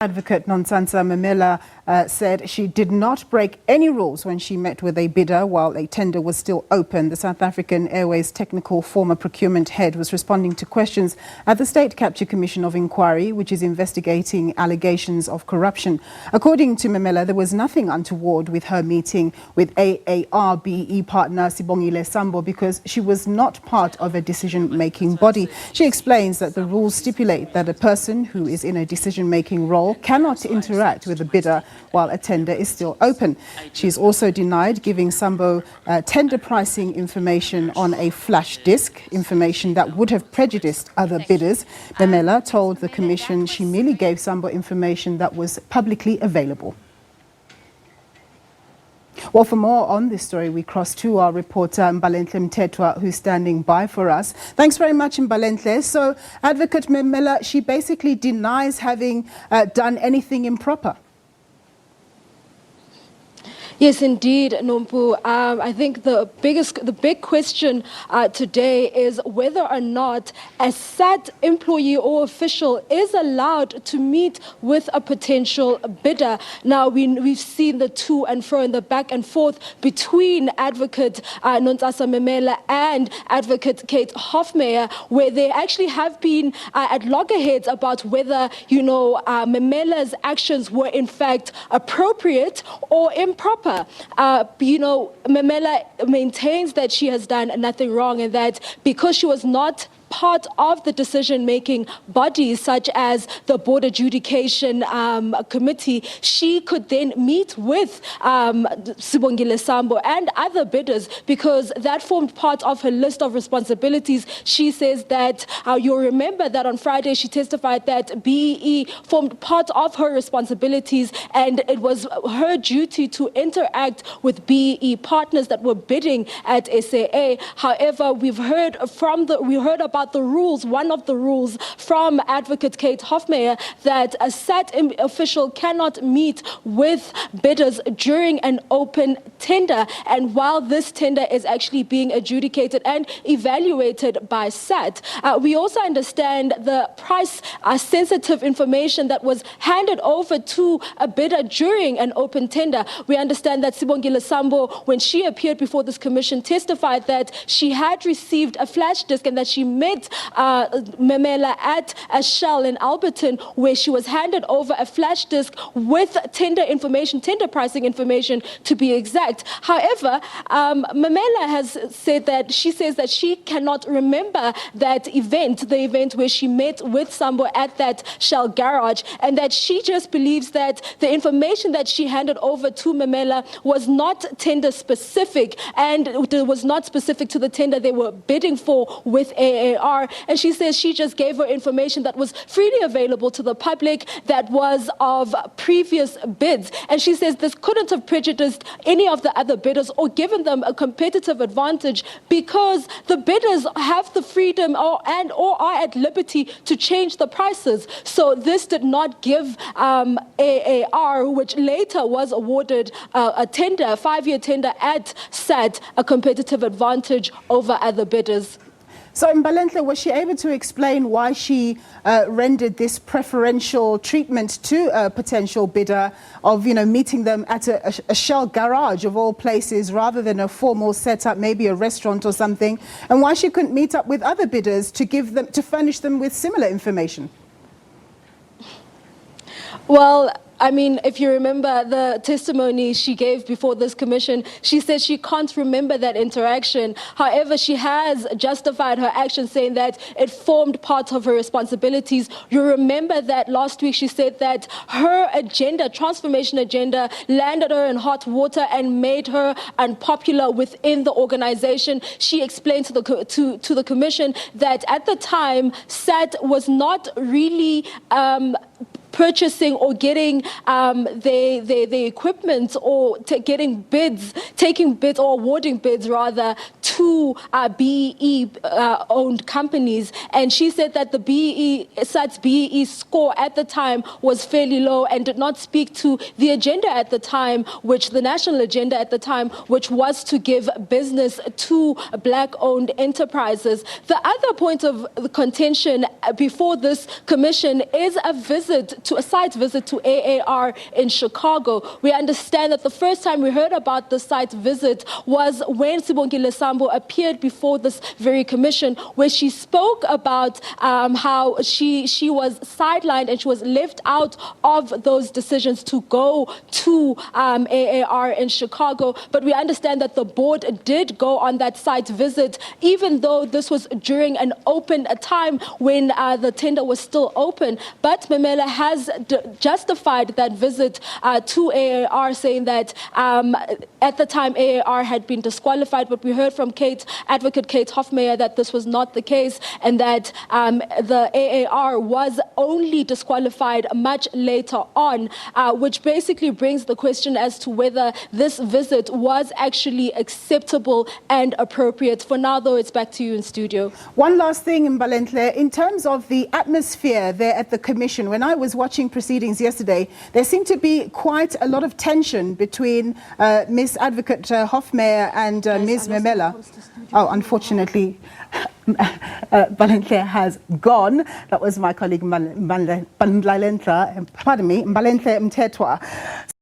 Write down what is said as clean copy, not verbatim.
Advocate Nontsasa Memela said she did not break any rules when she met with a bidder while a tender was still open. The South African Airways Technical former procurement head was responding to questions at the State Capture Commission of Inquiry, which is investigating allegations of corruption. According to Memela, there was nothing untoward with her meeting with AARBE partner Mbalenhle Mthethwa because she was not part of a decision-making body. She explains that the rules stipulate that a person who is in a decision-making role cannot interact with the bidder while a tender is still open. She's also denied giving Sambo tender pricing information on a flash disk, information that would have prejudiced other bidders. Memela told the commission she merely gave Sambo information that was publicly available. Well, for more on this story, we cross to our reporter Mbalenhle Mthethwa, who's standing by for us. Thanks very much, Mbalenhle. So, Advocate Memela, she basically denies having done anything improper. Yes, indeed, Nompu. I think the big question today is whether or not a SAT employee or official is allowed to meet with a potential bidder. Now, we've seen the to and fro and the back and forth between Advocate Nontsasa Memela and Advocate Kate Hofmeyr, where they actually have been at loggerheads about whether, Memela's actions were in fact appropriate or improper. Memela maintains that she has done nothing wrong and that because she was not part of the decision-making bodies such as the Board Adjudication Committee, she could then meet with Sibongile Sambo and other bidders because that formed part of her list of responsibilities. She says that, you'll remember that on Friday she testified that BEE formed part of her responsibilities and it was her duty to interact with BEE partners that were bidding at SAA. However, we heard about the rules, one of the rules from Advocate Kate Hofmeyr, that a SAT official cannot meet with bidders during an open tender. And while this tender is actually being adjudicated and evaluated by SAT, we also understand the price-sensitive information that was handed over to a bidder during an open tender. We understand that Sibongile Sambo, when she appeared before this commission, testified that she had received a flash disk and that she met Memela at a Shell in Alberton, where she was handed over a flash disk with tender information, tender pricing information to be exact. However, Memela has said that she says that she cannot remember that event, the event where she met with Sambo at that Shell garage, and that she just believes that the information that she handed over to Memela was not tender specific and it was not specific to the tender they were bidding for with AAR. And she says she just gave her information that was freely available to the public that was of previous bids. And she says this couldn't have prejudiced any of the other bidders or given them a competitive advantage because the bidders have the freedom or are at liberty to change the prices. So this did not give AAR, which later was awarded a tender, a 5-year tender at SAT, a competitive advantage over other bidders. So, Mbalenhle, was she able to explain why she rendered this preferential treatment to a potential bidder of, meeting them at a Shell garage of all places rather than a formal setup, maybe a restaurant or something, and why she couldn't meet up with other bidders to furnish them with similar information? Well, if you remember the testimony she gave before this commission, she said she can't remember that interaction. However, she has justified her action, saying that it formed part of her responsibilities. You remember that last week she said that her agenda, transformation agenda, landed her in hot water and made her unpopular within the organization. She explained to the commission that at the time, SAT was not really purchasing or getting the equipment or taking bids or awarding bids rather to BEE-owned companies. And she said that the SAT's BEE score at the time was fairly low and did not speak to the agenda at the time, the national agenda at the time, which was to give business to black-owned enterprises. The other point of contention before this commission is a visit a site visit to AAR in Chicago. We understand that the first time we heard about the site visit was when Sibongile Sambo appeared before this very commission, where she spoke about how she was sidelined and she was left out of those decisions to go to AAR in Chicago. But we understand that the board did go on that site visit, even though this was during an open time when the tender was still open. But Memela has justified that visit to AAR, saying that at the time AAR had been disqualified, but we heard from Advocate Kate Hofmeyer that this was not the case, and that the AAR was only disqualified much later on, which basically brings the question as to whether this visit was actually acceptable and appropriate. For now, though, it's back to you in studio. One last thing, Mbalenhle, in terms of the atmosphere there at the commission, when I was watching proceedings yesterday, there seemed to be quite a lot of tension between Miss Advocate Hofmeyer and Ms. Memela. Oh, unfortunately, Mbalenhle has gone. That was my colleague Mbalenhle Mthethwa.